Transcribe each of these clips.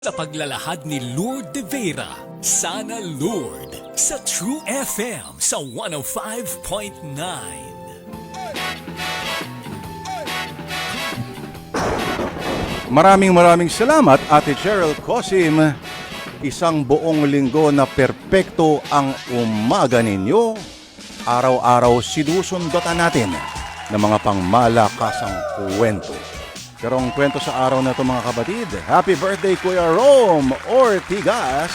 Sa paglalahad ni Lourdes de Vera, Sana Lourdes, sa True FM sa 105.9. Maraming salamat, Ate Cheryl Cosim. Isang buong linggo na perpekto ang umaga ninyo. Araw-araw sinusundutan natin ng mga pangmalakasang kwento. Pero ang kwento sa araw na ito, mga kapatid, happy birthday Kuya Rome Ortigas.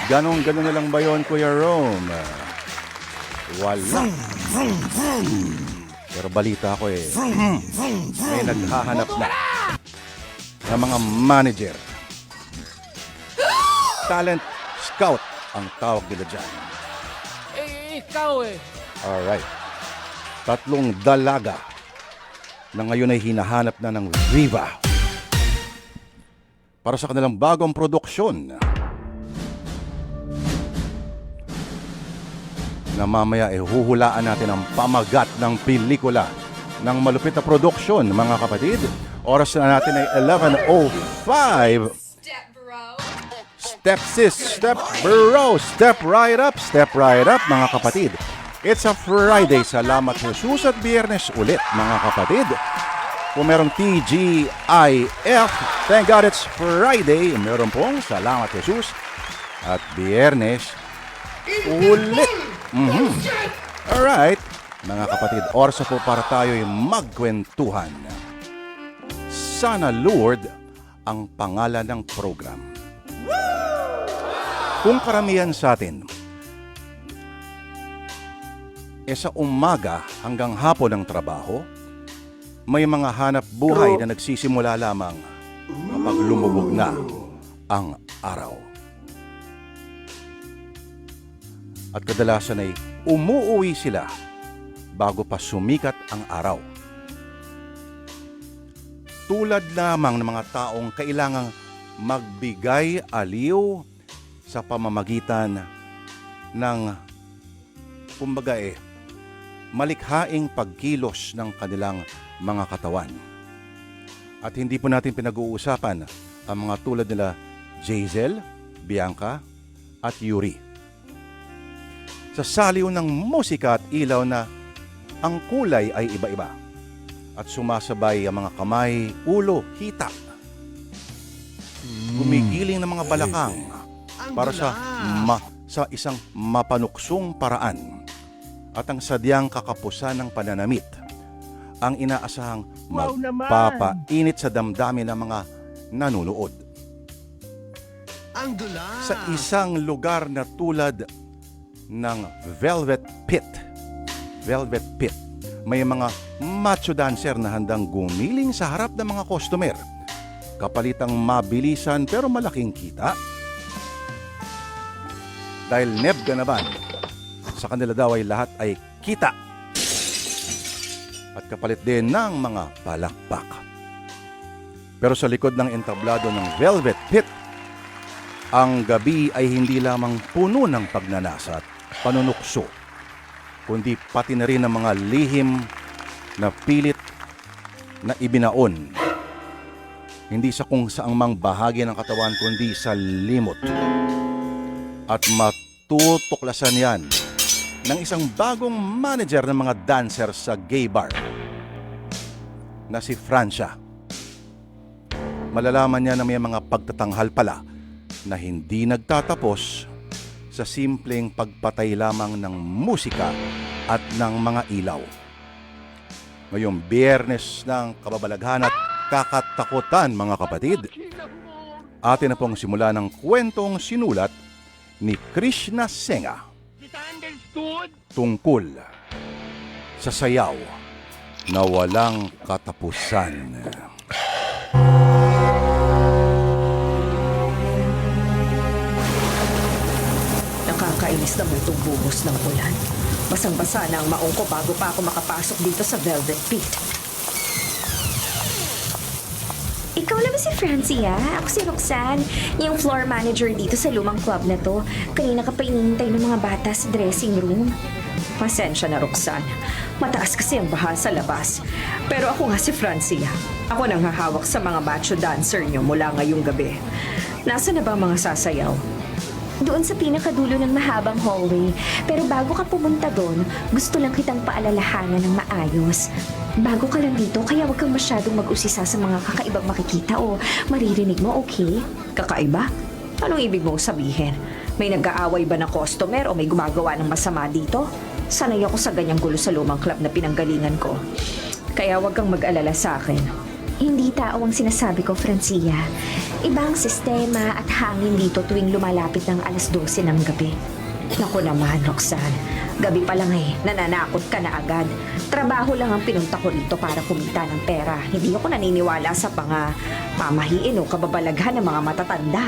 Ganon na lang ba yun, Kuya Rome? Wala. Pero balita ko may naghahanap na ng mga manager. Talent scout ang tawag nila dyan. Ikaw Alright. 3 dalaga na ngayon ay hinahanap na ng Viva para sa kanilang bagong produksyon na mamaya huhulaan natin ang pamagat ng pelikula ng malupit na produksyon, mga kapatid. Oras na natin ay 11:05. Step sis, step bro, step right up, mga kapatid. It's a Friday. Salamat Jesus at Biyernes ulit, mga kapatid. Kung merong TGIF, thank God it's Friday. Meron pong Salamat Jesus at Biyernes ulit. Alright, mga kapatid, oras po para tayo'y magkwentuhan. Sana Lourdes ang pangalan ng program. Kung karamihan sa atin sa umaga hanggang hapon ng trabaho, may mga hanap buhay na nagsisimula lamang kapag lumubog na ang araw. At kadalasan ay umuuwi sila bago pa sumikat ang araw. Tulad lamang ng mga taong kailangang magbigay aliw sa pamamagitan ng kumbaga malikhaing pagkilos ng kanilang mga katawan. At hindi po natin pinag-uusapan ang mga tulad nila Jazel, Bianca at Yuri. Sa saliw ng musika at ilaw na ang kulay ay iba-iba at sumasabay ang mga kamay, ulo, hita. Gumigiling ng mga balakang para sa isang mapanuksong paraan at ang sadyang kakapusan ng pananamit ang inaasahang magpapainit sa damdamin ng mga nanunood. Sa isang lugar na tulad ng Velvet Pit, may mga macho dancer na handang gumiling sa harap ng mga customer. Kapalitang mabilisan pero malaking kita. Dahil nebga naman, sa kanila daw ay lahat ay kita. At kapalit din ng mga palakpak. Pero sa likod ng entablado ng Velvet Pit, ang gabi ay hindi lamang puno ng pagnanasa at panunukso, kundi pati na rin ang mga lihim na pilit na ibinaon. Hindi sa kung saang mang bahagi ng katawan, kundi sa limot. At matutuklasan yan ng isang bagong manager ng mga dancer sa gay bar na si Francia. Malalaman niya na may mga pagtatanghal pala na hindi nagtatapos sa simpleng pagpatay lamang ng musika at ng mga ilaw. Ngayong Biyernes ng kababalaghan at kakatakutan, mga kapatid, atin na pong simula ng kwentong sinulat ni Krishna Senga tungkol sa sayaw na walang katapusan. Nakakainis naman itong bubos ng ulan. Basang-basa na ang maong ko bago pa ako makapasok dito sa Velvet Pit. Ikaw na ba si Francia? Ako si Roxanne, yung floor manager dito sa lumang club na to. Kanina ka pa inintay ng mga bata sa dressing room. Pasensya na, Roxanne. Mataas kasi ang baha sa labas. Pero ako nga si Francia. Ako nang hahawak sa mga macho dancer nyo mula ngayong gabi. Nasaan na ba ang mga sasayaw? Doon sa pinakadulo ng mahabang hallway. Pero bago ka pumunta doon, gusto lang kitang paalalahanan ng maayos. Bago ka lang dito, kaya huwag kang masyadong mag-usisa sa mga kakaibang makikita o maririnig mo, okay? Kakaiba? Anong ibig mong sabihin? May nag-aaway ba na customer o may gumagawa ng masama dito? Sanay ako sa ganyang gulo sa lumang club na pinanggalingan ko. Kaya huwag kang mag-alala sa akin. Hindi tao ang sinasabi ko, Francia. Ibang sistema at hangin dito tuwing lumalapit ng 12:00 ng gabi. Naku naman, Roxanne. Gabi pa lang nananakot ka na agad. Trabaho lang ang pinunta ko rito para kumita ng pera. Hindi ako naniniwala sa mga pamahiin o kababalaghan ng mga matatanda.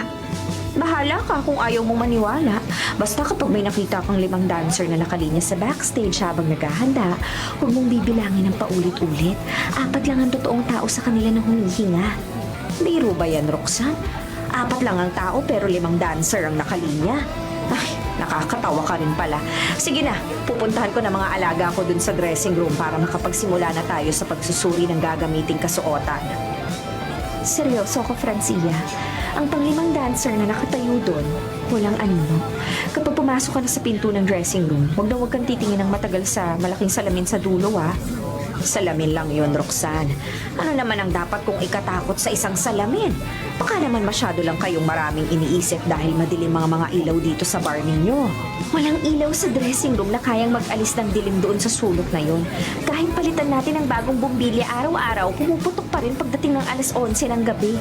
Bahala ka kung ayaw mong maniwala. Basta kapag may nakita kang 5 dancer na nakalinya sa backstage habang naghahanda, huwag mong bibilangin ng paulit-ulit. 4 lang ang totoong tao sa kanila na humihinga. Biro ba yan, Roxanne? 4 lang ang tao pero 5 dancer ang nakalinya. Ay, nakakatawa ka rin pala. Sige na, pupuntahan ko na mga alaga ko dun sa dressing room para makapagsimula na tayo sa pagsusuri ng gagamiting kasuotan. Seryoso ko, Francia. Ang pang-5 dancer na nakatayo doon, walang anino. Kapag pumasok ka na sa pinto ng dressing room, huwag kang titingin ng matagal sa malaking salamin sa dulo, ah. Salamin lang yon, Roxanne. Ano naman ang dapat kong ikatakot sa isang salamin? Baka naman masyado lang kayong maraming iniisip dahil madilim mga ilaw dito sa bar ninyo. Walang ilaw sa dressing room na kayang mag-alis ng dilim doon sa sulok na yon. Kahit palitan natin ng bagong bumbilya araw-araw, pumuputok pa rin pagdating ng 11:00 ng gabi.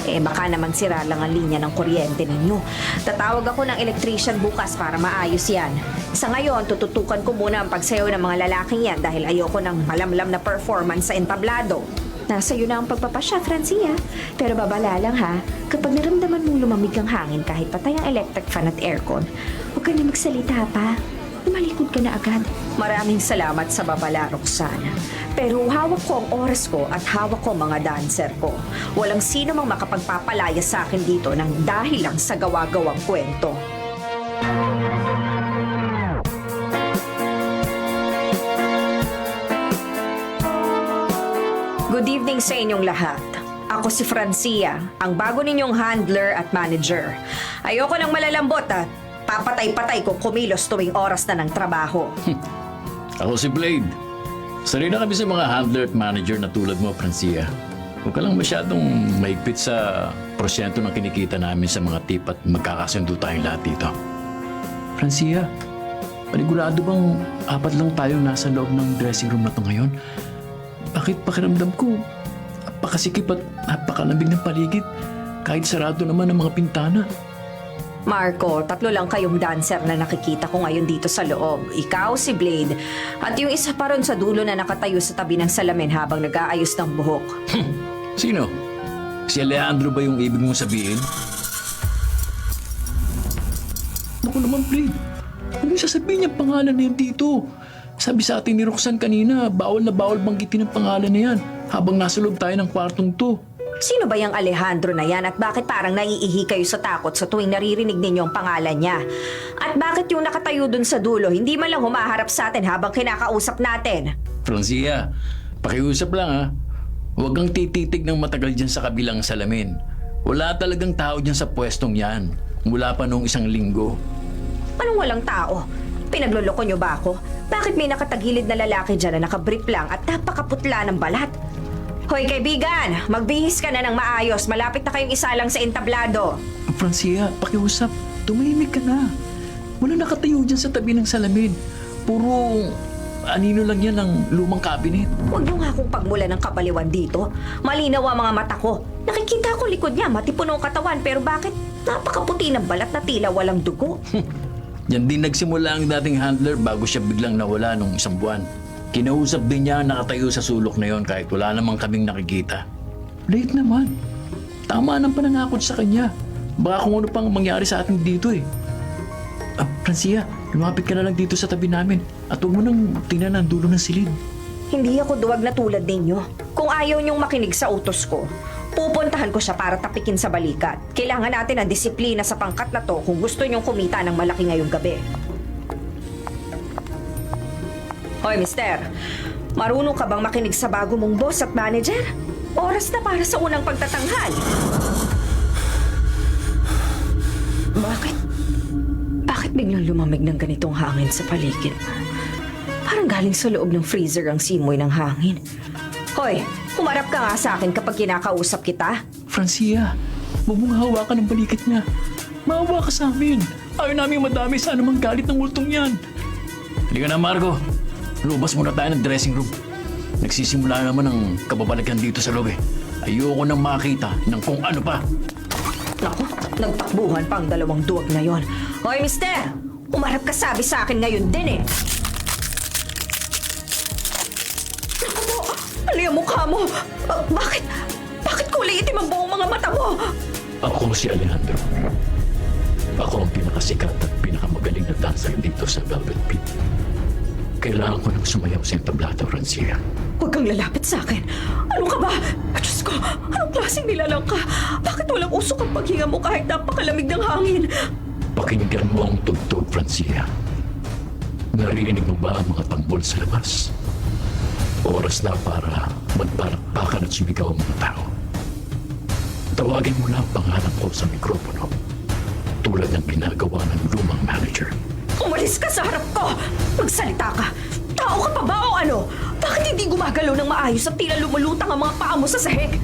Baka naman sira lang ang linya ng kuryente ninyo. Tatawag ako ng electrician bukas para maayos yan. Sa ngayon, tututukan ko muna ang pagsayaw ng mga lalaking yan dahil ayoko ng malamlam na performance sa entablado. Nasa iyo na ang pagpapasya, Francia. Pero babala lang ha, kapag naramdaman mong lumamig ang hangin kahit patay ang electric fan at aircon, huwag ka na magsalita pa. Malikod ka na agad. Maraming salamat sa babala, Roxanne. Pero hawak ko ang oras ko at hawak ko mga dancer ko. Walang sino mang makapagpapalaya sa akin dito ng dahil lang sa gawa-gawang kwento. Good evening sa inyong lahat. Ako si Francia, ang bago ninyong handler at manager. Ayoko ng malalambot at papatay-patay kung kumilos tuwing oras na ng trabaho. Ako si Blade. Sanay na kami sa mga handler at manager na tulad mo, Francia. Huwag ka lang masyadong maigpit sa porsyento ng kinikita namin sa mga tip at magkakasundo tayong lahat dito. Francia, panigurado bang 4 lang tayong nasa loob ng dressing room na to ngayon? Bakit pakiramdam ko napakasikip at napakalamig ng paligid kahit sarado naman ang mga pintana? Marco, 3 lang kayong dancer na nakikita ko ngayon dito sa loob. Ikaw, si Blade, at yung isa pa ron sa dulo na nakatayo sa tabi ng salamin habang nag-aayos ng buhok. Sino? Si Alejandro ba yung ibig mong sabihin? Naku naman, Blade. Ano yung sasabihin niyang pangalan na yan dito? Sabi sa atin ni Roxanne kanina, bawal na bawal banggitin ang pangalan na yan habang nasa loob tayo ng kwartong to. Sino ba yung Alejandro na yan at bakit parang naiihi kayo sa takot sa tuwing naririnig ninyo ang pangalan niya? At bakit yung nakatayo dun sa dulo, hindi man lang humaharap sa atin habang kinakausap natin? Francia, pakiusap lang ha. Huwag kang tititig ng matagal dyan sa kabilang salamin. Wala talagang tao dyan sa pwestong yan. Mula pa noong 1 linggo. Anong walang tao? Pinagloloko nyo ba ako? Bakit may nakatagilid na lalaki dyan na nakabrief lang at napakaputla ng balat? Hoy kaibigan, magbihis ka na ng maayos. Malapit na kayong isalang sa entablado. Francia, pakiusap. Tumahimik ka na. Wala nakatayo dyan sa tabi ng salamin. Puro anino lang yan ng lumang cabinet. Huwag niyo nga akong pagmula ng kabaliwan dito. Malinaw ang mga mata ko. Nakikita ko likod niya, matipuno ang katawan. Pero bakit napakaputi ng balat na tila walang dugo? Yan din nagsimula ang dating handler bago siya biglang nawala nung 1 buwan. Kinausap din niya ang nakatayo sa sulok na yon kahit wala namang kaming nakikita. Late naman. Tama ng pananakot sa kanya. Baka kung ano pang mangyari sa atin dito eh. Francia, lumapit ka na lang dito sa tabi namin at huwag mo nang tingnan ang dulo ng silid. Hindi ako duwag na tulad ninyo. Kung ayaw niyong makinig sa utos ko, pupuntahan ko siya para tapikin sa balikat. Kailangan natin ang disiplina sa pangkat na to kung gusto niyong kumita ng malaki ngayong gabi. Hoy, mister. Marunong ka bang makinig sa bago mong boss at manager? Oras na para sa unang pagtatanghal. Bakit biglang lumamig ng ganitong hangin sa paligid? Parang galing sa loob ng freezer ang simoy ng hangin. Hoy, humarap ka nga sa akin kapag kinakausap kita. Francia, huwag mong hawakan ng balikat niya. Maawa ka sa amin. Ayaw namin madami sa anumang galit ng multong yan. Halika na, Margo. Lubas muna tayo ng dressing room. Nagsisimula naman ang kababalagan dito sa loob eh. Ayoko nang makita ng kung ano pa. Naku, nagtakbuhan pa ang dalawang duwag na yon. Hoy, mister! Umarap ka sabi sa akin ngayon din eh. Naku po, mali ang mukha mo. Bakit kulay itim ang buong mga mata mo? Ako si Alejandro. Ako ang pinakasikat at pinakamagaling na dancer dito sa Velvet Pit. Kailangan ko nang sumayaw sa entablado, Francia. Huwag kang lalapit sa akin. Ano ka ba? Diyos ko, anong klaseng nilalang ka? Bakit walang usok ang paghinga mo kahit napakalamig ng hangin? Pakinggan mo ang tugtog, Francia. Narinig mo ba ang mga tanggol sa labas? Oras na para magpalakpakan at sumigaw ang mga tao. Tawagin mo na ang pangalan ko sa mikropono, tulad ng ginagawa ng lumang manager. Umalis ka sa harap ko! Magsalita ka! Tao ka pa ba o ano? Bakit hindi gumagalaw ng maayos at tila lumulutang ang mga paa mo sa sahig?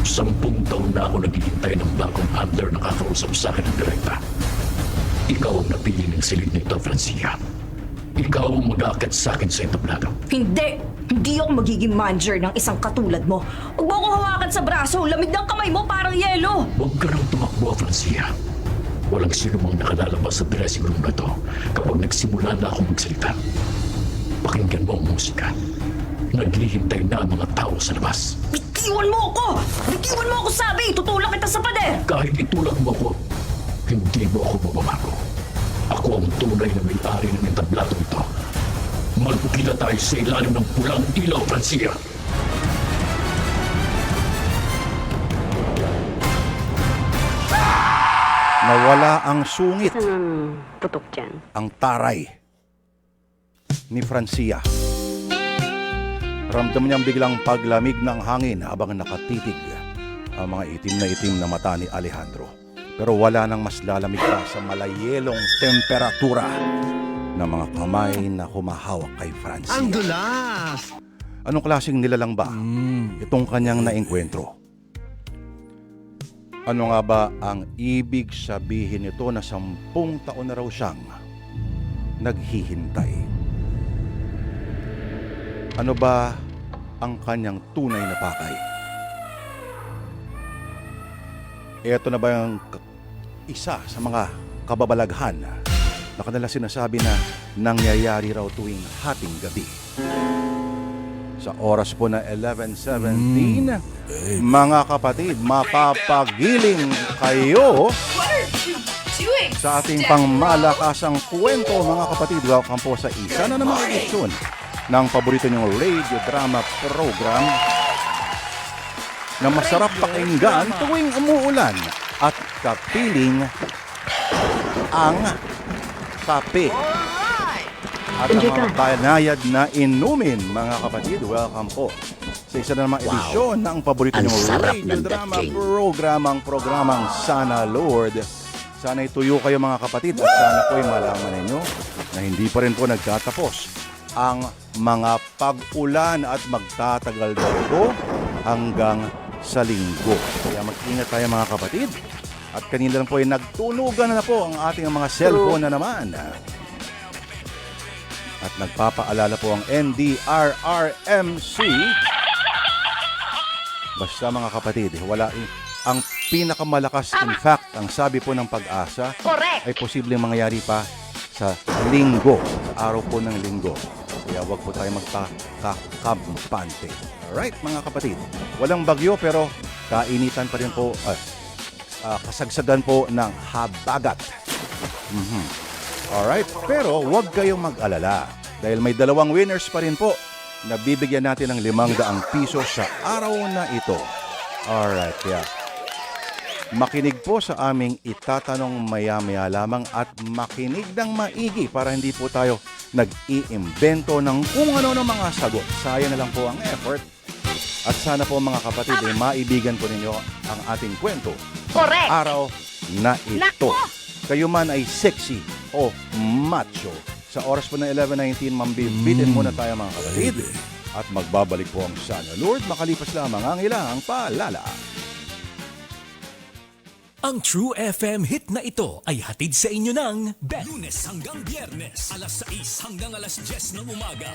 10 taon na ako naghihintay ng bagong handler na kakausap sa akin ng direkta. Ikaw ang napili ng silid nito, Francia. Ikaw ang mag-aakyat sa akin sa entablado. Hindi! Hindi ako magiging manager ng isang katulad mo. Huwag mo akong hawakan sa braso. Lamig ng kamay mo parang yelo. Huwag ka nang tumakbo, Francia. Walang sino mang nakalalabas sa dressing room na to kapag nagsimula na akong magsalita. Pakinggan mo ang musika. Naghihintay na ang mga tao sa labas. Bitiwan mo ako! Bitiwan mo ako, sabi! Tutulak kita sa pader! Kahit itulak mo ako, hindi mo ako mababago. Ako ang tunay na may-ari ng entablado ito. Magpukila tayo sa ilalim ng pulang ilaw, Francia. Nawala ang sungit, Putok dyan. ang taray ni Francia. Ramdam niyang biglang paglamig ng hangin habang nakatitig ang mga itim na mata ni Alejandro. Pero wala nang mas lalamig pa sa malayelong temperatura ng mga kamay na humahawak kay Francia. Ang dulas! Anong klaseng nilalang ba itong kanyang naengkwentro? Ano nga ba ang ibig sabihin nito na 10 taon na raw siyang naghihintay? Ano ba ang kanyang tunay na pakay? Ito na ba yung isa sa mga kababalaghan na kanila sinasabi na nangyayari raw tuwing hating gabi? Sa oras po na 11:17, mga kapatid, mapapagiling kayo sa ating pangmalakasang kwento, mga kapatid. Welcome po sa isa na namang edisyon ng paborito niyong radio drama program na masarap pakinggan tuwing umuulan at kapiling ang kape. At ang mga banayad na inumin, mga kapatid, welcome po sa isa na namang edisyon ng paborito niyong radio drama programang Sana Lord. Sana ituyo kayo, mga kapatid, at sana po'y malaman ninyo na hindi pa rin po nagtatapos ang mga pag-ulan at magtatagal daw ito hanggang sa linggo. Kaya mag-ingat tayo, mga kapatid. At kanina lang po ay nagtunugan na po ang ating mga cellphone na naman. At nagpapaalala po ang NDRRMC. Basta, mga kapatid, wala ang pinakamalakas, in fact, ang sabi po ng Pag-asa ay posibleng mangyayari pa sa linggo, sa araw po ng linggo. Kaya wag po tayo magpakampante. Alright, mga kapatid, walang bagyo pero kainitan pa rin po, kasagsagan po ng habagat. Alright, pero huwag kayong mag-alala dahil may 2 winners pa rin po na bibigyan natin ng 500 piso sa araw na ito. Alright, kaya makinig po sa aming itatanong maya-maya lamang at makinig ng maigi para hindi po tayo nag-iimbento ng kung ano ng mga sagot. Sayang na lang po ang effort At sana po mga kapatid, maibigan po ninyo ang ating kwento. Correct! Araw na ito. Kayo man ay sexy o macho. Sa oras po ng 11:19, mambibitin muna tayo mga kapatid. At magbabalik po ang Sana Lord makalipas lamang ang ilang paalala. Ang True FM hit na ito ay hatid sa inyo ng Lunes hanggang Biyernes, alas 6 hanggang alas 10 ng umaga.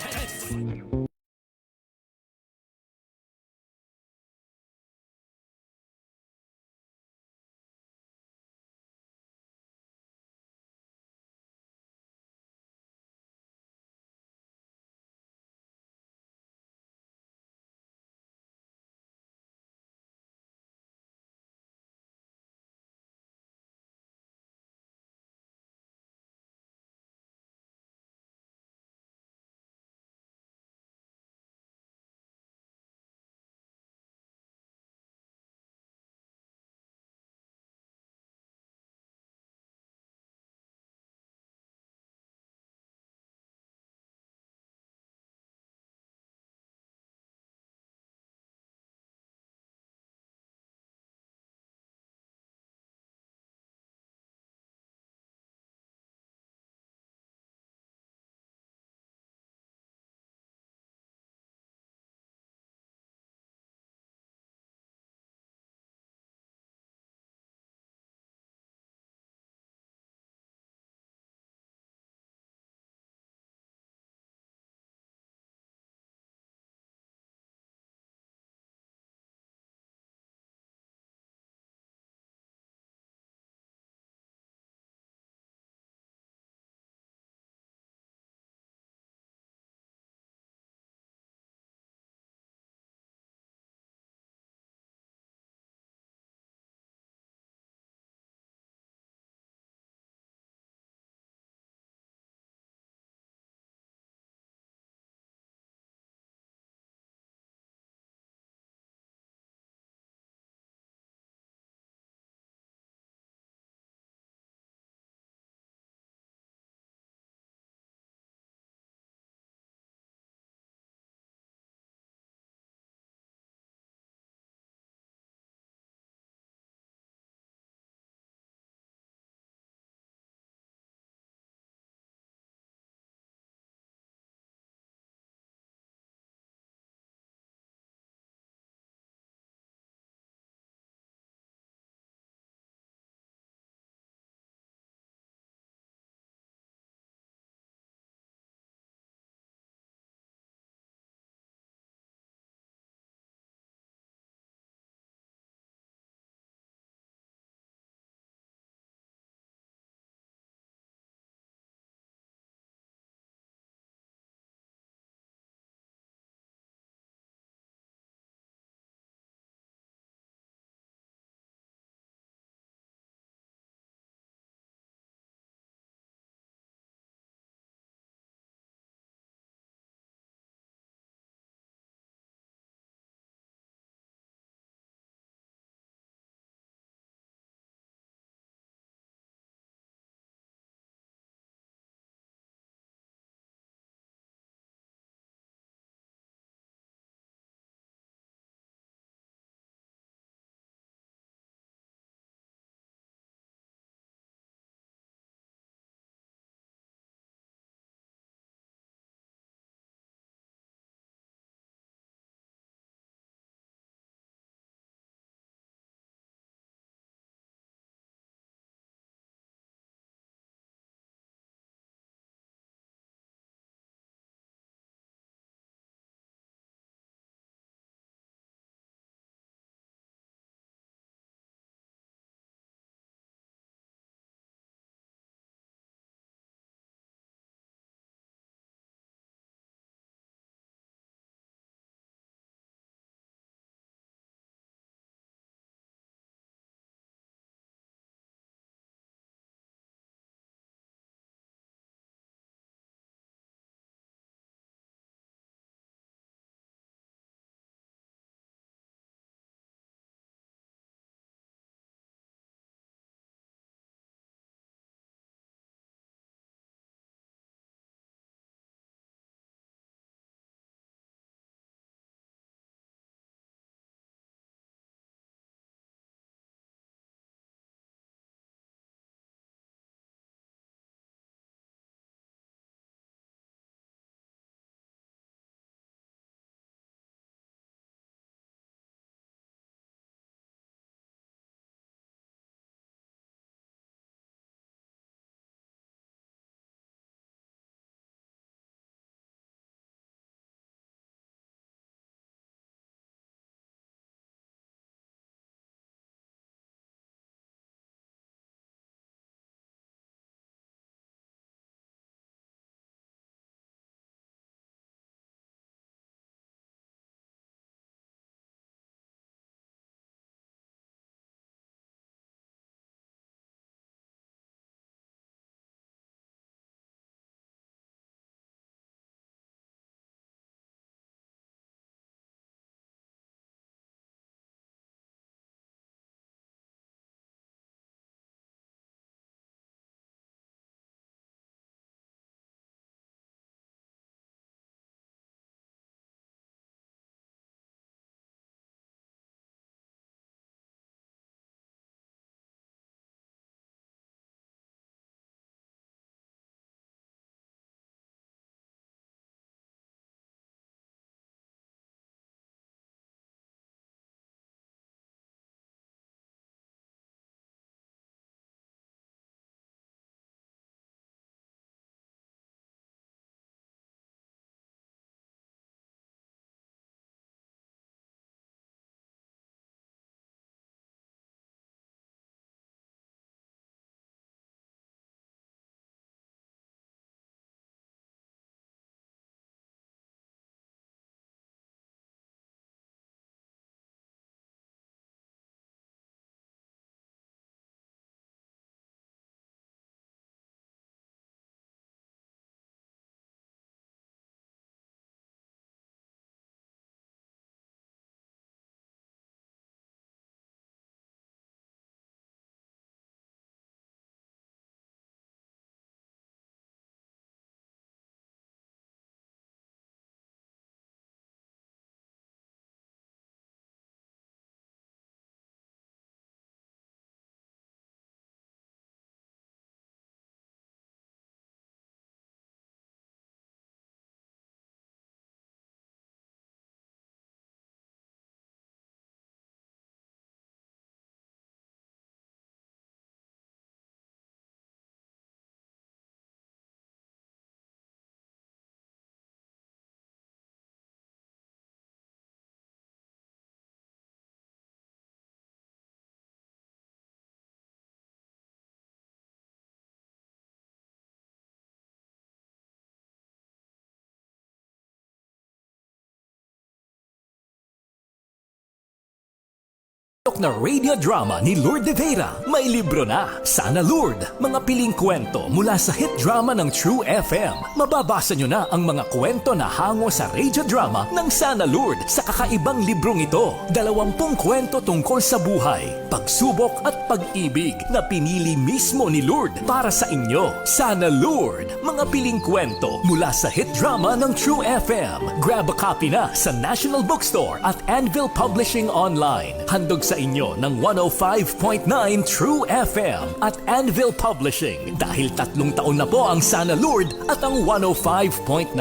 tampok na radio drama ni Lourdes de Vera. May libro na, Sana Lourdes. Mga piling kwento mula sa hit drama ng True FM. Mababasa nyo na ang mga kwento na hango sa radio drama ng Sana Lourdes sa kakaibang librong ito. 20 kwento tungkol sa buhay, pagsubok at pag-ibig na pinili mismo ni Lourdes para sa inyo. Sana Lourdes. Mga piling kwento mula sa hit drama ng True FM. Grab a copy na sa National Bookstore at Anvil Publishing Online. Handog sa inyo ng 105.9 True FM at Anvil Publishing. Dahil 3 taon na po ang Sana Lourdes at ang 105.9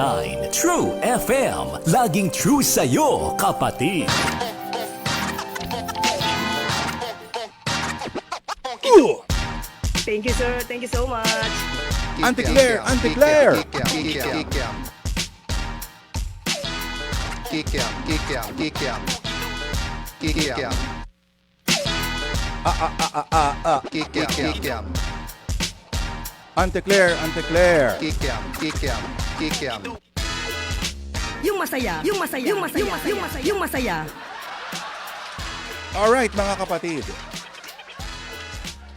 True FM. Laging true sa'yo, kapatid. Thank you, sir. Thank you so much. Auntie Claire! Auntie Claire! Auntie Claire! Auntie Claire! Yung masaya, yung masaya, yung masaya, yung masaya, yung masaya. Alright mga kapatid.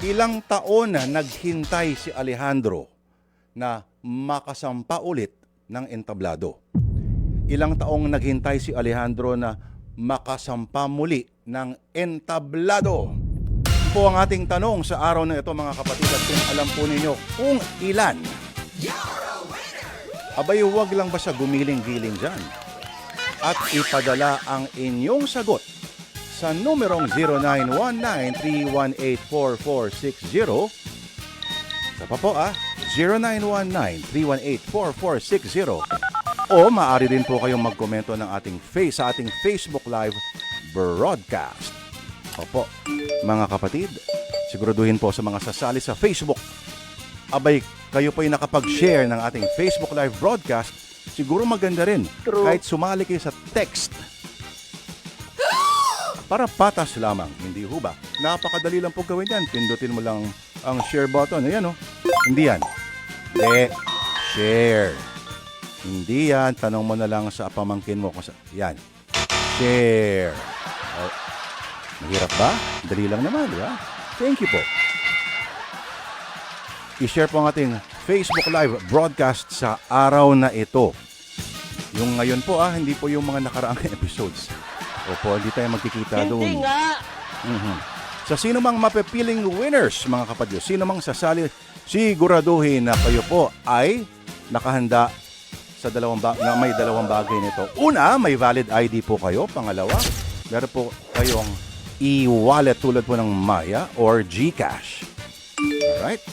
Ilang taon na naghintay si Alejandro na makasampa ulit ng entablado. Ilang taong naghintay si Alejandro na makasampa muli ng entablado. Po ang ating tanong sa araw na ito mga kapatid, at kung alam po ninyo kung ilan. Abay, huwag lang basta gumiling-giling dyan. At ipadala ang inyong sagot sa numerong 0919-318-4460. Sa pa po 0919-318-4460. O maaari din po kayong magkomento ng sa ating Facebook Live broadcast. Opo, mga kapatid, siguraduhin po sa mga sasali sa Facebook. Abay, kayo po ay nakapag-share ng ating Facebook Live broadcast. Siguro maganda rin kahit sumali kayo sa text. Para patas lamang, hindi ho ba? Napakadali lang po gawin yan. Pindutin mo lang ang share button. Ayan o. Hindi yan. Hindi. Share. Hindi yan. Tanong mo na lang sa pamangkin mo. Yan. Share. Mahirap ba? Dali lang naman, di ba? Thank you po. I-share po ang ating Facebook Live broadcast sa araw na ito. Yung ngayon po hindi po yung mga nakaraang episodes. Opo, hindi tayo magkikita doon. Hindi nga. Sa sino mang mapipiling winners, mga kapatid, sino mang sasali, siguraduhin na kayo po ay nakahanda sa may dalawang bagay nito. Una, may valid ID po kayo. Pangalawa, meron po kayong e-wallet tulad po ng Maya or GCash. Alright?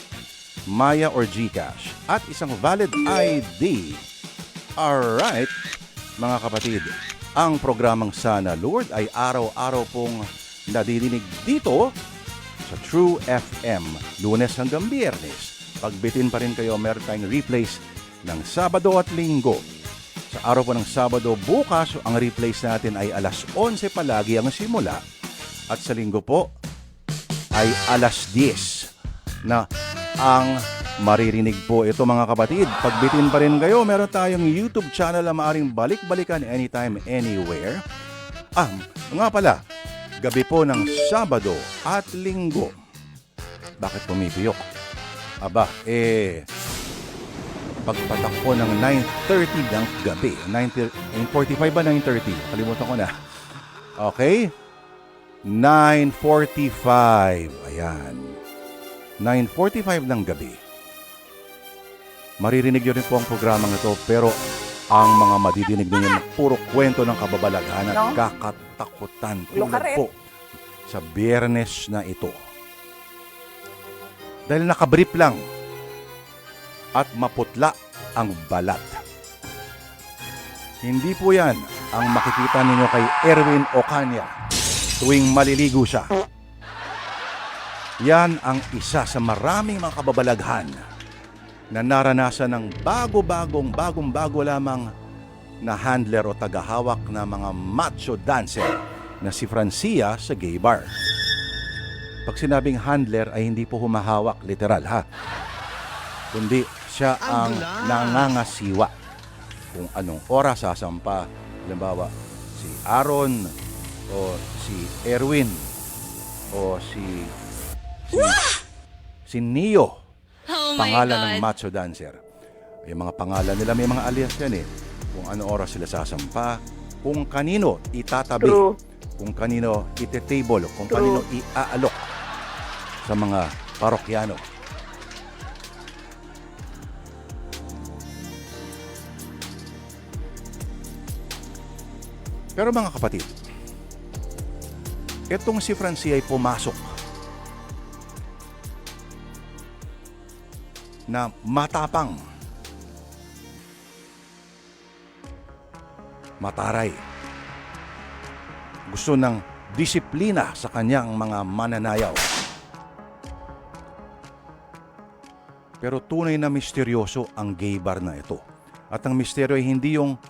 Maya or GCash. At isang valid ID. Alright, mga kapatid. Ang programang Sana Lourdes ay araw-araw pong nadidinig dito sa True FM, Lunes hanggang Biyernes. Pagbitin pa rin kayo, meron tayong replays ng Sabado at Linggo. Sa araw po ng Sabado, bukas, ang replays natin ay alas 11 palagi ang simula. At sa Linggo po ay alas 10 na ang maririnig po ito, mga kapatid. Pagbitin pa rin kayo, meron tayong YouTube channel na maaring balik-balikan anytime, anywhere. Nga pala, gabi po ng Sabado at Linggo. Bakit pumipiyok? Pagpatak po ng 9:30 ng gabi. 9:45 ba 9:30? Kalimutan ko na. Okay? 9:45. Ayan. 9:45 ng gabi. Maririnig nyo rin po ang programang ito, pero ang mga madidinig ninyo puro kwento ng kababalaghan at kakatakutan tulad po sa Biyernes na ito. Dahil nakabrief lang at maputla ang balat. Hindi po yan ang makikita ninyo kay Erwin Ocaña tuwing maliligo siya. Yan ang isa sa maraming mga kababalaghan na naranasan ng bagong-bago lamang na handler o tagahawak na mga macho dancer na si Francia sa gay bar. Pag sinabing handler ay hindi po humahawak literal kundi siya ang nangangasiwa kung anong oras sasampa. Halimbawa, si Aaron o si Erwin o si Neo, pangalan ng macho dancer. Yung mga pangalan nila, may mga alias yan eh. Kung ano oras sila sasampa, kung kanino itatabi, True. kung kanino ite-table, kung kanino iaalok sa mga parokyano. Pero mga kapatid, etong si Francia ay pumasok na matapang, mataray, gusto ng disiplina sa kanyang mga mananayaw. Pero tunay na misteryoso ang gay bar na ito. At ang misteryo ay hindi yung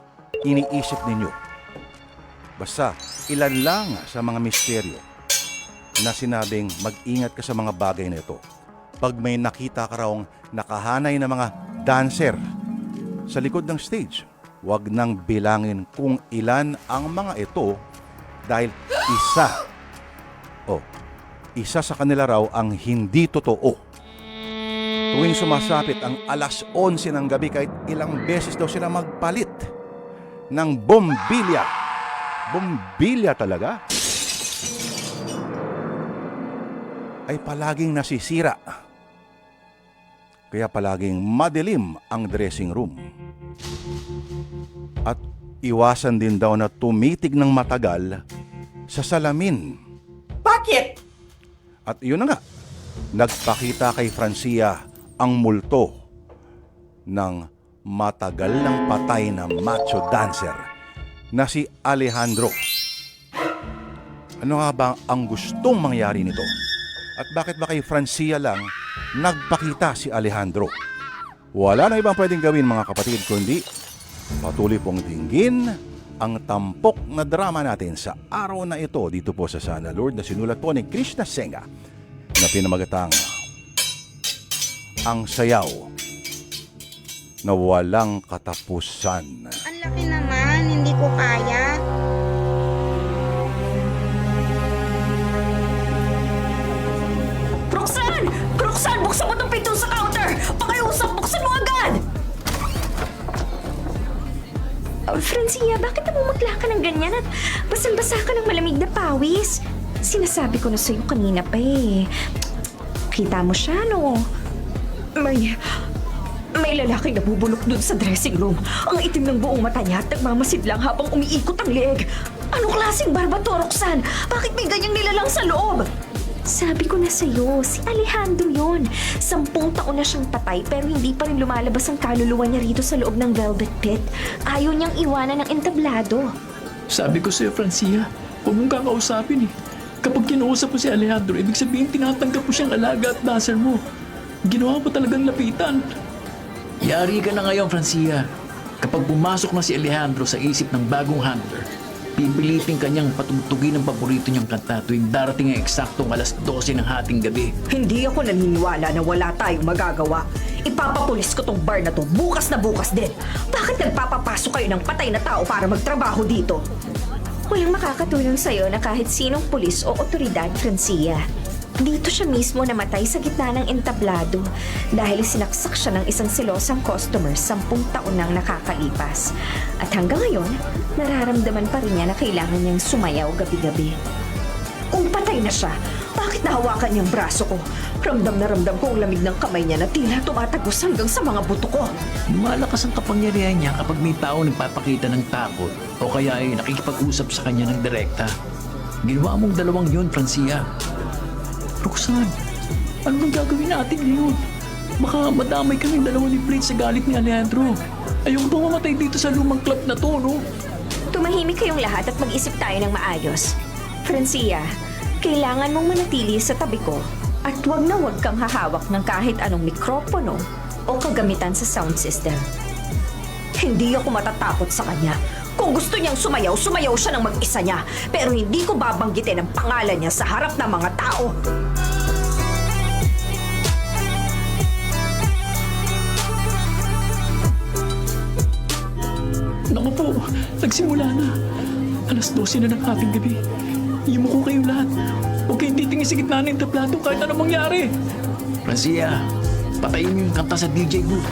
iniisip ninyo. Basta, ilan lang sa mga misteryo na sinabing mag-ingat ka sa mga bagay na ito. Pag may nakita ka raong nakahanay na mga dancer sa likod ng stage, huwag nang bilangin kung ilan ang mga ito dahil isa sa kanila raw ang hindi totoo. Tuwing sumasapit ang alas 11 ng gabi, kahit ilang beses daw sila magpalit ng bombilya. Bombilya talaga? Ay palaging nasisira. Kaya palaging madilim ang dressing room. At iwasan din daw na tumitig ng matagal sa salamin. Bakit? At yun na nga, nagpakita kay Francia ang multo ng matagal ng patay na macho dancer na si Alejandro. Ano nga ba ang gustong mangyari nito? At bakit ba kay Francia lang nagpakita si Alejandro? Wala na ibang pwedeng gawin mga kapatid kundi patuloy pong dinggin ang tampok na drama natin sa araw na ito dito po sa Sana Lord na sinulat po ni Krishna Senga na pinamagatang Ang Sayaw na Walang Katapusan. Ang laki naman, hindi ko kaya. Roxanne! Roxanne, buksan mo itong pinto sa counter! Pakiusap, buksan mo agad! Francia, bakit namumutla ka ng ganyan at basang-basa ka ng malamig na pawis? Sinasabi ko na sa'yo kanina pa eh. Kita mo siya, no? May lalaki na bubulok dun sa dressing room. Ang itim ng buong mata niya at nagmamasid lang habang umiikot ang leeg. Anong klaseng barba to, Roxanne? Bakit may ganyang nilalang sa loob? Sabi ko na sa'yo, si Alejandro yon. 10 taon na siyang patay pero hindi pa rin lumalabas ang kaluluwa niya rito sa loob ng Velvet Pit. Ayaw niyang iwanan ng entablado. Sabi ko sa'yo, Francia, huwag mong kakausapin eh. Kapag kinuusap mo si Alejandro, ibig sabihin tinatanggap mo siyang alaga at dancer mo. Ginawa mo talagang lapitan. Yari ka na ngayon, Francia. Kapag pumasok na si Alejandro sa isip ng bagong handler, pipilitin kanyang patugtugin ang paborito niyang kanta tuwing darating ang eksaktong alas 12 ng hating gabi. Hindi ako naniniwala na wala tayong magagawa. Ipapapulis ko tong bar na to bukas na bukas din. Bakit nagpapapasok kayo ng patay na tao para magtrabaho dito? Walang makakatulong sa'yo na kahit sinong pulis o otoridad, Francia. Dito siya mismo namatay sa gitna ng entablado dahil sinaksak siya ng isang silosang customer 10 taon nang nakakalipas. At hanggang ngayon, nararamdaman pa rin niya na kailangan niyang sumayaw gabi-gabi. Kung patay na siya, bakit nahawakan niyang braso ko? Ramdam na ramdam ko ang lamig ng kamay niya na tila tumatagos hanggang sa mga buto ko. Malakas ang kapangyarihan niya kapag may tao nagpapakita ng takot o kaya ay nakikipag-usap sa kanya ng direkta. Ginawa mong dalawang yun, Francia. Roxanne, ano bang gagawin natin ngayon? Baka madamay kaming dalawa ni Blade sa galit ni Alejandro. Ayoko pa mamatay dito sa lumang club na to, no? Tumahimik kayong lahat at mag-isip tayo ng maayos. Francia, kailangan mong manatili sa tabi ko at huwag na huwag kang hahawak ng kahit anong mikropono o kagamitan sa sound system. Hindi ako matatakot sa kanya. Kung gusto niyang sumayaw, sumayaw siya ng mag-isa niya. Pero hindi ko babanggitin ang pangalan niya sa harap ng mga tao. Naku po, nagsimula na. Alas 12 na ng ating gabi. Yumuko kayong lahat. Huwag kayong titingin kami sa gitna ng tablado kahit anong mangyari. Francia, patayin mo yung kanta sa DJ booth.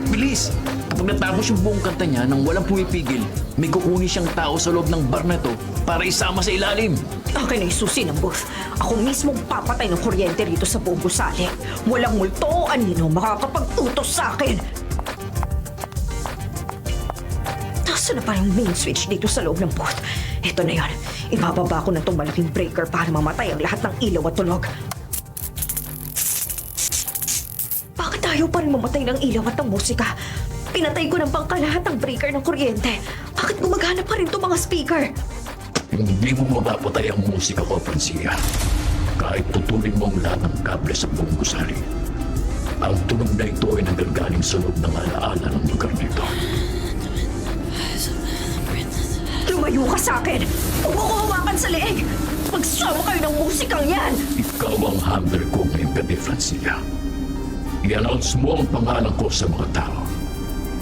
Bilis! Kapag natapos yung buong kanta niya nang walang pumipigil, may kukunin siyang tao sa loob ng bar na to para isama sa ilalim. Akin na isusi ng booth. Ako mismo papatay ng kuryente rito sa buong gusali. Walang multo o anino makakapag-utos sa akin. Nasaan na pa yung main switch dito sa loob ng booth? Ito na yan. Ibababa ko na itong malaking breaker para mamatay ang lahat ng ilaw at tunog. Bakit ayaw pa rin mamatay ng ilaw at ng musika? Pinatay ko ng pangkalahat ng breaker ng kuryente. Bakit gumagana pa rin itong mga speaker? Hindi mo mapapatay ang musika ko, Francia. Kahit putulin mo ang lahat ng kable sa buong gusali. Ang tunog na ito ay nagagaling sa loob ng alaala ng lugar nito. Lumayo ka sa akin! Huwag mo ko hawakan sa leeg! Magsama kayo ng musikang yan! Ikaw ang handler ko ngayong gabi, Francia. I-announce mo ang pangalan ko sa mga tao.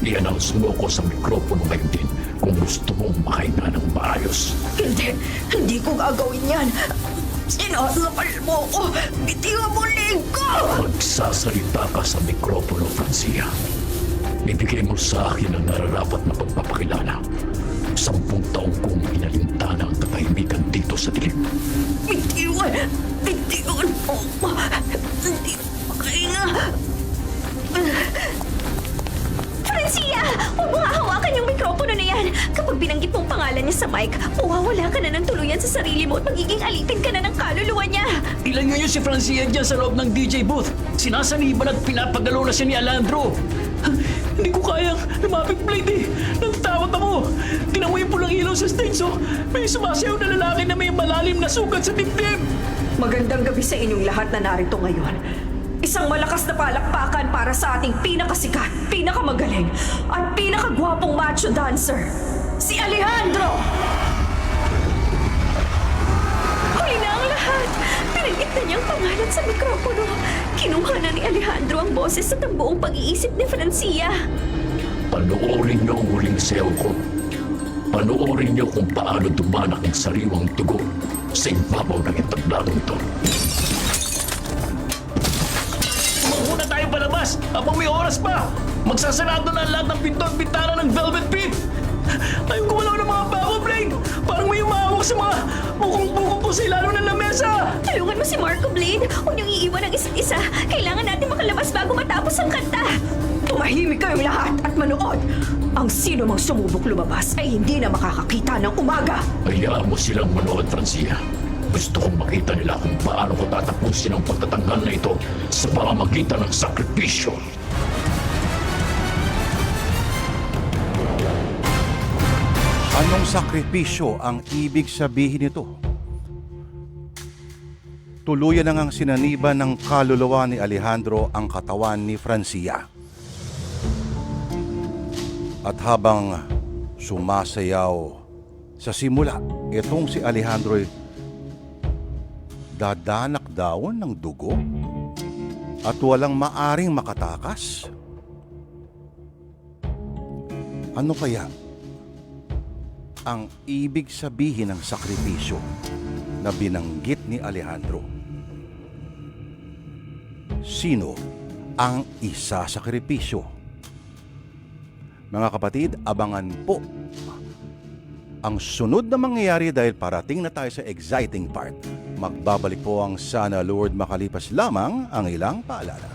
I-announce mo ko sa mikropono ngayon din kung gusto mong makahinga ng maayos. Hindi! Hindi ko gagawin yan! Sinasapal mo ko! Bitiwan mo leeg ko! Magsasalita ka sa mikropono, Francia. Bibigay mo sa akin ang nararapat na pagpapakilala. 10 taong kong inalintana ang katahimikan dito sa dilim. Bitiwan! Bitiwan mo ko! Hindi ko makahinga! Francia! Huwag mo hahawakan yung mikropono na yan! Kapag binanggit mong pangalan niya sa mic, mawawala ka na ng tuluyan sa sarili mo at magiging alitin ka na ng kaluluwa niya! Ilan ngayon si Francia dyan sa loob ng DJ booth? Sinasaniban at pinapagalo na siya ni Alandro. Hindi ko kayang lumapit, Blade eh. Nagtawat ako. Tinamoy yung pulang ilaw sa stage, oh. May sumasayaw na lalaki na may malalim na sugat sa dibdib. Magandang gabi sa inyong lahat na narito ngayon. Isang malakas na palakpakan para sa ating pinakasikat, pinakamagaling, at pinakagwapong macho dancer, si Alejandro! Huli na ang lahat! Pinanggit na niyang pangalan sa mikropono. Kinuha na ni Alejandro ang boses at ang buong pag-iisip ni Francia. Panoorin niyo ang huling sayaw ko. Panoorin niyo kung paano dumanak ang sariwang dugo sa ibabaw ng entabladong ito. Muna tayo palabas! Habang may oras pa! Magsasarado na lahat ng pinto at bintana ng Velvet Pit! Ayun gumalaw ng mga bako, Blade! Parang may umawak sa mga bukong-bukong po sa ilalim ng lamesa! Tulungan mo si Marco, Blade. Huwag niyong iiwan ang isa't isa. Kailangan natin makalabas bago matapos ang kanta. Tumahimik kayong lahat at manood! Ang sino mang sumubok lumabas ay hindi na makakakita ng umaga! Hayaan mo silang manood, Francia. Gusto kong makita nila kung paano ko tatapusin ang pagtatanggal na ito sa pamamagitan ng sakripisyo. Anong sakripisyo ang ibig sabihin nito? Tuluyan na ngang sinaniban ng kaluluwa ni Alejandro ang katawan ni Francia. At habang sumasayaw sa simula, itong si Alejandro'y dadanak daw ng dugo at walang maaring makatakas. Ano kaya ang ibig sabihin ng sakripisyo na binanggit ni Alejandro? Sino ang isasakripisyo? Mga kapatid, abangan po ang sunod na mangyayari dahil parating na tayo sa exciting part. Magbabalik po ang Sana Lord makalipas lamang ang ilang paalala.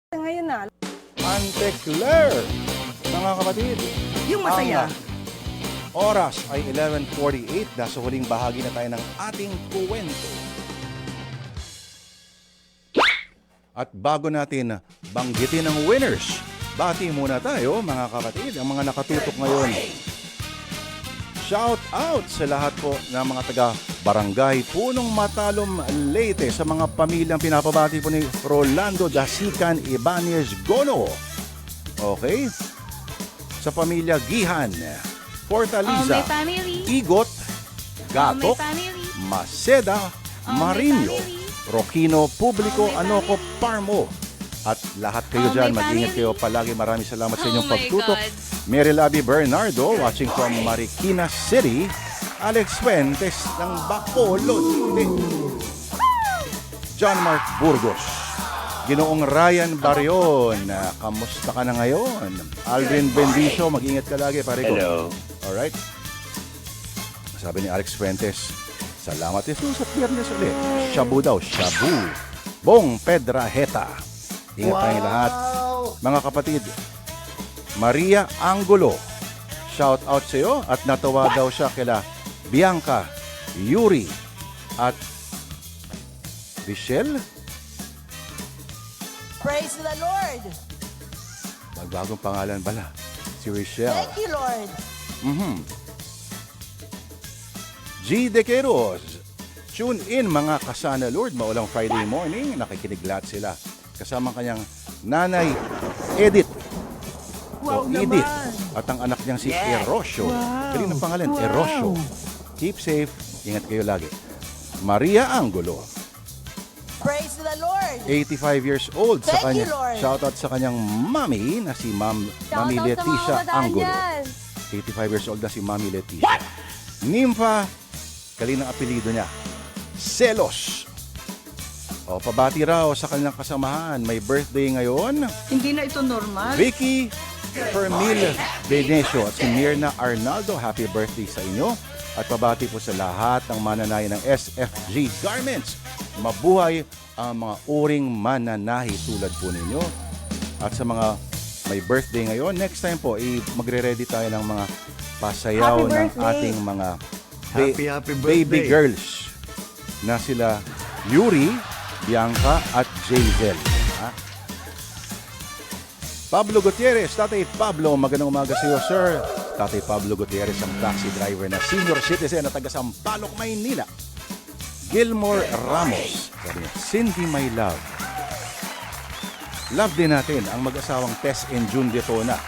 Ngayon na. Antecler, mga kapatid. Yung masaya. Ang oras ay 11:48. Nasa huling bahagi na tayo ng ating kwento. At bago natin banggitin ang winners, bati muna tayo mga kapatid, ang mga nakatutok ngayon. Shout out sa lahat po ng mga taga Barangay Punong Matalom, Leyte, sa mga pamilyang pinapabati po ni Rolando Dasican Ibanez Gono. Okay? Sa pamilya Gihan, Fortaleza, Igot, Gatok, Maceda, Marinyo, Roquino, Publico, Anoco, Parmo. At lahat kayo dyan, mag-ingat kayo palagi. Maraming salamat sa inyong pagtutok. Mary Labi Bernardo, watching from Marikina City. Alex Fuentes ng Bacolod City. John Mark Burgos. Ginoong Ryan Barion, kamusta ka na ngayon? Aldrin Bendicio, mag-ingat ka lagi, pare ko. Hello. Alright. Sabi ni Alex Fuentes, salamat Jesus at Biyernes ulit. Shabu daw, shabu. Bong Pedraheta. Ingat tayong lahat. Mga kapatid, Maria Angulo, shout out sa iyo at natawa daw siya kila Bianca, Yuri at Michelle. Praise the Lord. Magbagong pangalan bala. Si Rochelle. Thank you, Lord. G. De Queiroz. Tune in mga kasana Lord. Maulang Friday morning. Nakikinig lahat sila. Kasama kanyang nanay Edith. Wow Edith. naman. At ang anak niyang si Erosio. Galing ng pangalan, Erosio. Keep safe. Ingat kayo lagi. Maria Angulo. Praise the Lord. 85 years old sa Thank you, kanya. Lord. Shoutout sa kanyang mami na si Mami Leticia Angulo. 85 years old na si Mami Leticia. Nympha, galing ng apelido niya. Celos. O, pabati raw sa kanyang kasamahan. May birthday ngayon. Hindi na ito normal. Vicky Fermil Benesio at si Mirna Arnaldo. Happy birthday sa inyo. At pabati po sa lahat ng mananahi ng SFG Garments. Mabuhay ang mga uring mananahi tulad po ninyo. At sa mga may birthday ngayon, next time po, magre-ready tayo ng mga pasayaw ng ating mga Happy baby birthday. girls na sila Yuri, Bianca at Jazel. Ha? Pablo Gutierrez, Tatay Pablo, magandang umaga sa iyo, sir. Tatay Pablo Gutierrez, ang taxi driver na senior citizen na taga Sampaloc, Maynila. Gilmore Ramos, sabi niya, Cindy my love. Love din natin ang mag-asawang Tess and June Detona.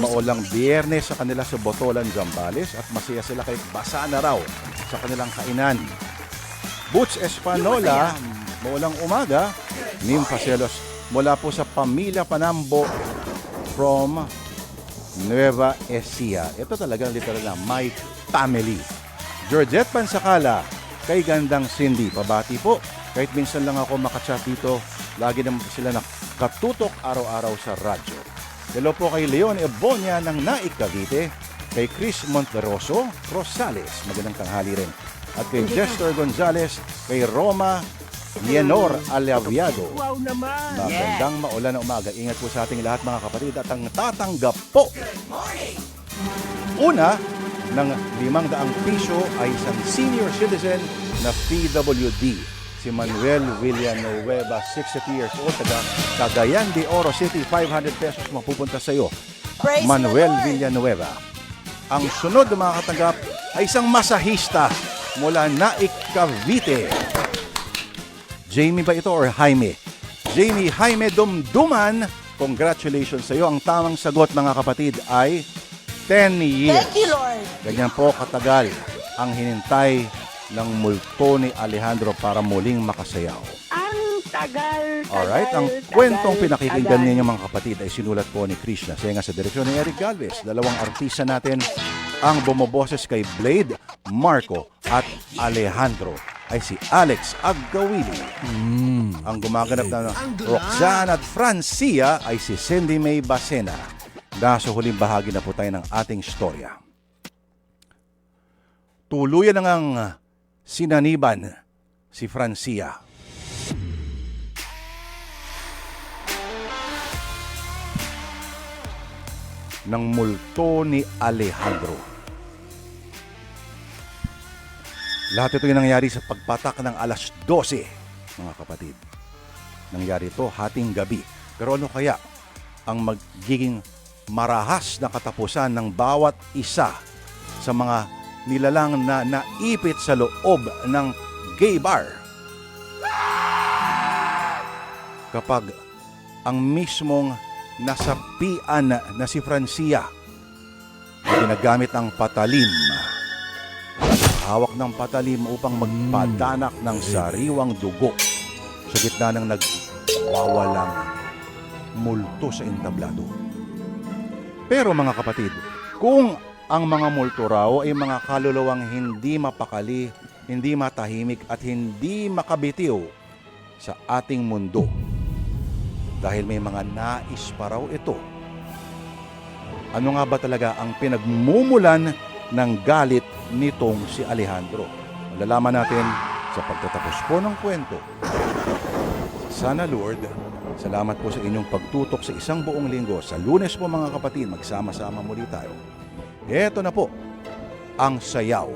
Maulang Biyernes sa kanila sa Botolan, Zambales at masaya sila kahit basa na raw sa kanilang kainan. Butch Espanola, maulang umaga. Nympha Celos, mula po sa Pamilya Panambo from Nueva Ecija. Ito talagang literal na my family. Georgette Pansakala, kay Gandang Cindy, pabati po. Kahit minsan lang ako makachat dito, lagi naman sila nakatutok araw-araw sa radyo. Hello po kay Leon Ebonia ng Naik, Cavite, kay Chris Monteroso Rosales, magandang tanghali rin. At kay Jester Gonzales, kay Roma Yenor Alaviado. Wow naman. Magandang maulan na umaga. Ingat po sa ating lahat mga kapatid at ang tatanggap po. Una, ng 500 piso ay isang senior citizen na PWD. Si Manuel Villanueva, 60 years old, taga Cagayan de Oro City, 500 pesos mapupunta sa iyo. Praise Manuel the Lord. Villanueva. Ang sunod na mga katanggap ay isang masahista mula Naik, Cavite. Jamie ba ito or Jaime? Jamie Jaime Dumduman, congratulations sa iyo. Ang tamang sagot mga kapatid ay 10 years. Thank you, Lord. Ganyan po katagal ang hinintay ng multo ni Alejandro para muling makasayaw. Ang tagal. Alright, ang kwentong pinakikinggan ninyo mga kapatid ay sinulat po ni Krishna Senga sa direksyon ni Eric Galvez. Dalawang artista natin ang bumoboses kay Blade, Marco at Alejandro ay si Alex Agawili. Ang gumaganap na Roxanne at Francia ay si Cindy May Bacena. Nasa huling bahagi na po tayo ng ating storya. Tuluyan na ngang sinaniban si Francia. ng multo ni Alejandro. Lahat ito yung nangyari sa pagpatak ng alas 12, mga kapatid. Nangyari ito hating gabi. Pero ano kaya ang magiging marahas na katapusan ng bawat isa sa mga nilalang na naipit sa loob ng gay bar? Kapag ang mismong nasapian na si Francia ay ginagamit ang patalim, hawak ng patalim upang magpadanak ng sariwang dugo sa gitna ng nagwawalang multo sa entablado. Pero mga kapatid, kung ang mga multo raw ay mga kaluluwang hindi mapakali, hindi matahimik at hindi makabitiw sa ating mundo, dahil may mga nais pa raw ito, ano nga ba talaga ang pinagmumulan ng galit nitong si Alejandro? Malalaman natin sa pagtatapos po ng kwento. Sana Lord, salamat po sa inyong pagtutok sa isang buong linggo. Sa Lunes po mga kapatid, magsama-sama muli tayo. Eto na po, ang sayaw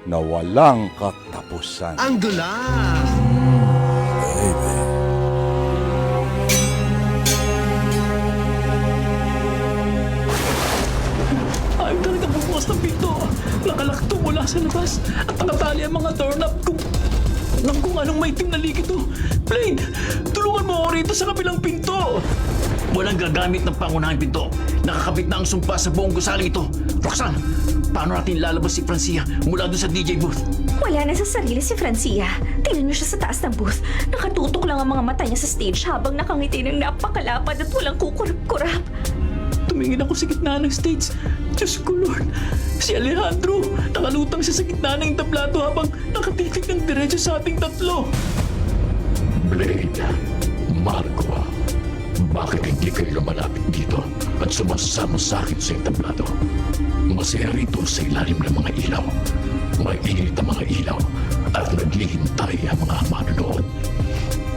na walang katapusan. Ang dula! Ayaw talaga bubukas ng pinto. Nakalakto mula sa labas at nakatali ang mga doorknob kung anong maitim na likito. Blade, tulungan mo ako rito sa kabilang pinto. Walang gagamit ng pangunahing pinto. Nakakabit na ang sumpa sa buong gusali ito. Roxanne, paano natin lalabas si Francia mula doon sa DJ booth? Wala na sa sarili si Francia. Tingnan niyo siya sa taas ng booth. Nakatutok lang ang mga mata niya sa stage habang nakangiti ng napakalapad at walang kukurap-kurap. Tumingin ako sa gitna ng stage. Diyos ko, Lord. Si Alejandro, nakalutang siya sa gitna ng entablado habang nakatitig ng diretso sa ating tatlo. Blade, Marco, bakit hindi kayo lumalapit dito at sumasama sa akin sa entablado? Masaya rito sa ilalim ng mga ilaw. Mainit ang mga ilaw at naghihintay ang mga manonood.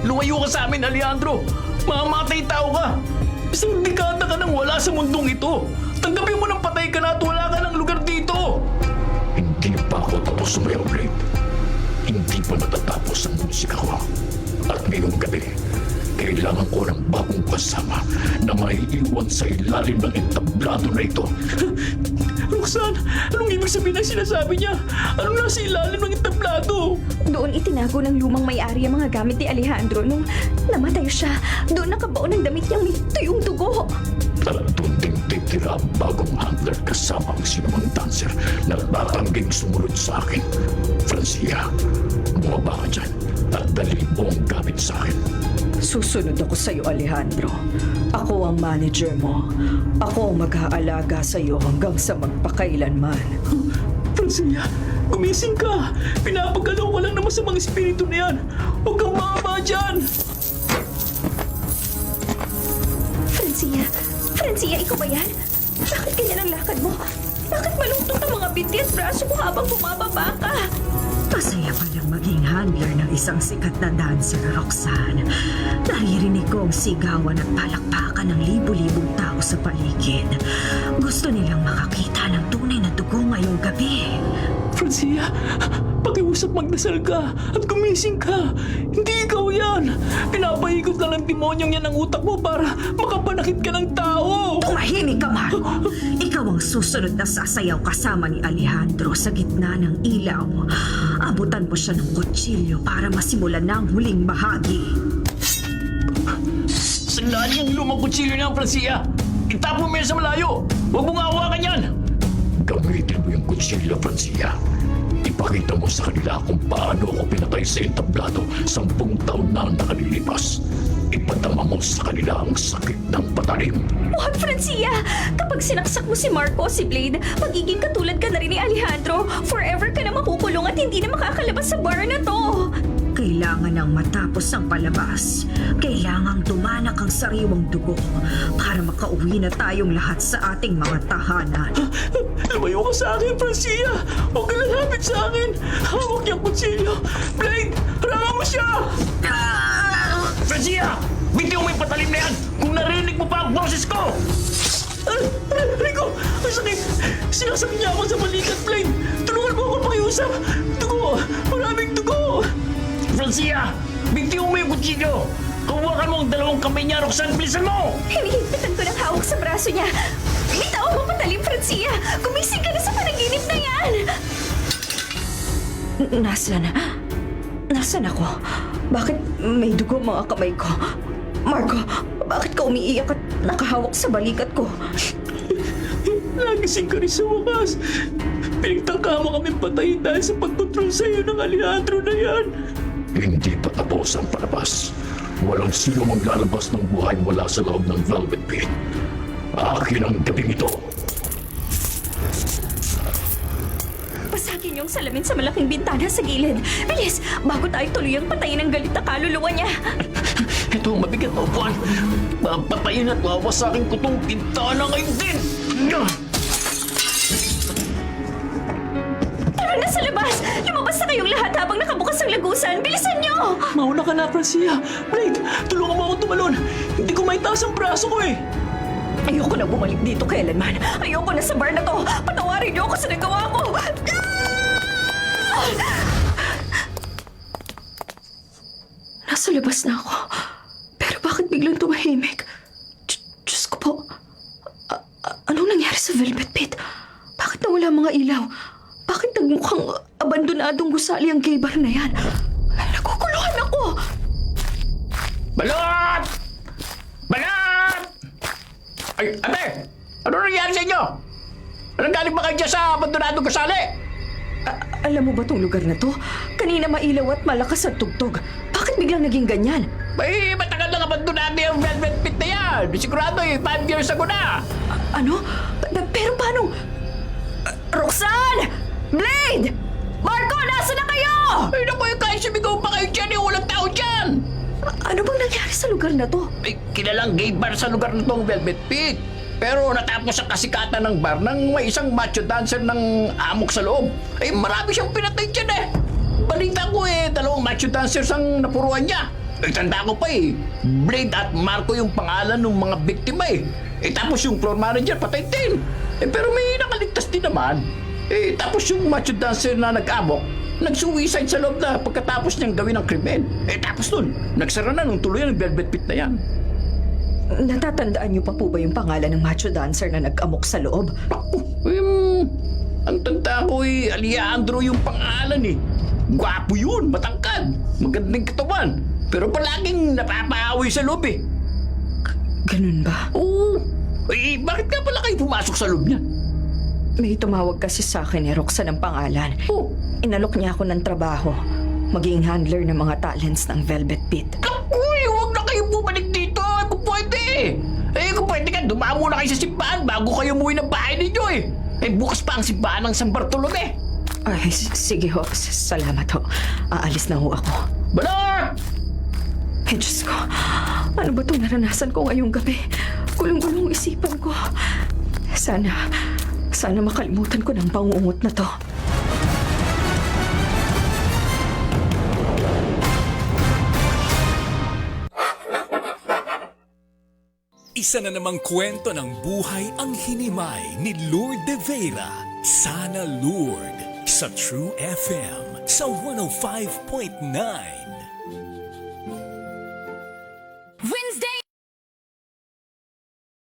Lumayo ka sa amin, Alejandro! Mamamatay tao ka! Isang dekada ka nang wala sa mundong ito! Tanggapin mo ng patay ka na at wala ka ng lugar dito! Hindi pa ako tapos sumayaw, Blade. Hindi pa natatapos ang musika ko. At ngayong gabi, kailangan ko ng bagong kasama na maiiwan sa ilalim ng entablado na ito. Roxanne, anong ibig sabihin ng sinasabi niya? Anong nasa ilalim ng entablado? Doon itinago ng lumang may-ari ang mga gamit ni Alejandro nung namatay siya. Doon nakabaon ang damit niyang may tuyong dugo. At doon din titira ang bagong handler kasama ang sinumang dancer na tatangging sumunod sa akin. Francia, bumaba ka dyan at dalhin mo ang gamit sa akin. Susunod ako sa'yo, Alejandro. Ako ang manager mo. Ako ang mag-aalaga sa'yo hanggang sa magpakailanman. Francia, gumising ka! Pinapagalaw ko lang naman sa mga espiritu na yan! Huwag kang mababa dyan! Francia, ikaw ba yan? Bakit ganyan ang lakad mo? Bakit malungtot ang mga binti at braso mo habang bumababa ka? Masaya pa lang maging handler ng isang sikat na dancer, Roxanne. Naririnig ko ang sigawan at palakpakan ng libu-libong tao sa paligid. Gusto nilang makakita ng tunay na dugo ngayong gabi. Francia, pakiusap magdasal ka at gumising ka. Hindi ikaw yan. Pinapaikot lang ng demonyong yan ang utak mo para makapanakit ka ng tao. Tumahimik ka, Marco! Ikaw ang susunod na sasayaw kasama ni Alejandro sa gitna ng ilaw. Abutan mo siya ng kutsilyo para masimulan na ang huling bahagi. Sandali ang lumang kutsilyo niya, Francia. Itapon mo yan sa malayo. Huwag mong hawakan yan. Gamitin mo yung kutsilyo, Francia. Ipakita mo sa kanila kung paano ako pinatay sa entablado 10 taon na ang nakalilipas. Ipadama mo sa kanila ang sakit ng patalim. Huwag, Francia! Kapag sinaksak mo si Marco, si Blade, magiging katulad ka na rin ni Alejandro. Forever ka na makukulong at hindi na makakalabas sa bar na to. Kailangan nang matapos ang palabas. Kailangang dumanak ang sariwang dugo para makauwi na tayong lahat sa ating mga tahanan. Lumayo ka sa akin, Francia! Huwag ka lalapit sa akin! Hawak yung kutsilyo! Blade, harangan mo siya! Francia! Bitiw mo yung patalim na yan kung narinig mo pa ang boses ko! Rico! Ang sakit! Sinasakit niya ako sa balikat, Blade! Tulungan mo ako pakiusap! Dugo! Maraming dugo! Francia! Bigtiwan mo yung kutsilyo! Hawakan mo ang dalawang kamay niya, Roxanne! Bilisan mo! Hinihigpitan ko ng hawak sa braso niya. Bitaw mo patalim, Francia! Gumising ka na sa panaginip na yan! Nasaan ako? Bakit may dugo mga kamay ko? Marco, bakit ka umiiyak at nakahawak sa balikat ko? Nagising ka rin sa wakas. Pinagtangka mo kami patayin dahil sa pagkontrol sa iyo ng Alejandro na yan. Hindi pa tapos ang palabas. Walang sino maglalabas ng buhay mula sa loob ng Velvet Pit. Akin ang gabing ito. Pasagin yung salamin sa malaking bintana sa gilid. Bilis, bago tayo tuluyang patayin ang galit na kaluluwa niya. Ito ang mabigat na upuan. Papatayin at wawasakin ko tong bintana ngayon din. Tara na sa labas! Lumabas na kayong lahat habang nakabukas ang lagusan. Bilisan niyo! Mauna ka na, Francia. Blade, tulungan mo akong tumalon. Hindi ko maitaas ang braso ko eh. Ayoko na bumalik dito kailanman. Ayoko na sa bar na to. Patawarin niyo ako sa nagawa ko. Nasa labas na ako. Pero bakit biglang tumahimik? Diyos ko po. Anong nangyari sa Velvet Pit? Bakit nawala mga ilaw? Bakit nagmukhang abandonadong gusali ang gay bar na yan? Ay, naguguluhan ako! Balot! Balot! Ay, ate! Ano nangyari sa inyo? Anong galing ba kayo dyan sa abandonadong gusali? Alam mo ba tong lugar na to? Kanina mailaw at malakas ang tugtog. Bakit biglang naging ganyan? May matagal lang abandonado yung Velvet Pit na yan. Sigurado 5 years ago na. Ano? Pero paano? Roxanne! Blade! Marco, nasa na kayo? Ay, naku, kahit sumigaw pa kayo dyan, walang tao dyan. Ano bang nangyari sa lugar na to? Ay, kilalang gay bar sa lugar na tong Velvet Pit. Pero natapos ang kasikatan ng bar nang may isang macho dancer ng amok sa loob. Ay, marami siyang pinatay dyan eh. Balita ko 2 macho dancers ang napuruan niya. Ay, tanda ko pa Blade at Marco yung pangalan ng mga biktima tapos yung floor manager patay din. Pero may nakaligtas din naman. Tapos yung macho dancer na nag-amok, nag-suicide sa loob na pagkatapos niyang gawin ang krimen. Tapos nun, nagsara na nung tuluyan ng Velvet Pit na yan. Natatandaan niyo pa po ba yung pangalan ng macho dancer na nag-amok sa loob? Ang tanda ko Alejandro yung pangalan Gwapo yun, matangkad, magandang katawan. Pero palaging napapaaway sa loob Ganun ba? Oo. Bakit nga pala kayo pumasok sa loob niya? May tumawag kasi sa akin ni Roxanne ng pangalan. Oh. Inalok niya ako ng trabaho. Maging handler ng mga talents ng Velvet Pit. Uy, huwag na kayo bumalik dito. Kung pwede. Kung pwede ka, dumamo na kayo sa simbahan bago kayo umuwi ng bahay ninyo bukas pa ang simbahan ng San Bartolome. Ay, sige ho. Salamat ho. Aalis na ho ako. Balot! Ay, Diyos ko. Ano ba itong naranasan ko ngayong gabi? Gulong-gulong isipan ko. Sana makalimutan ko ng pangungot na to. Isa na namang kwento ng buhay ang hinimay ni Lourdes de Vera. Sana Lourdes sa True FM sa 105.9.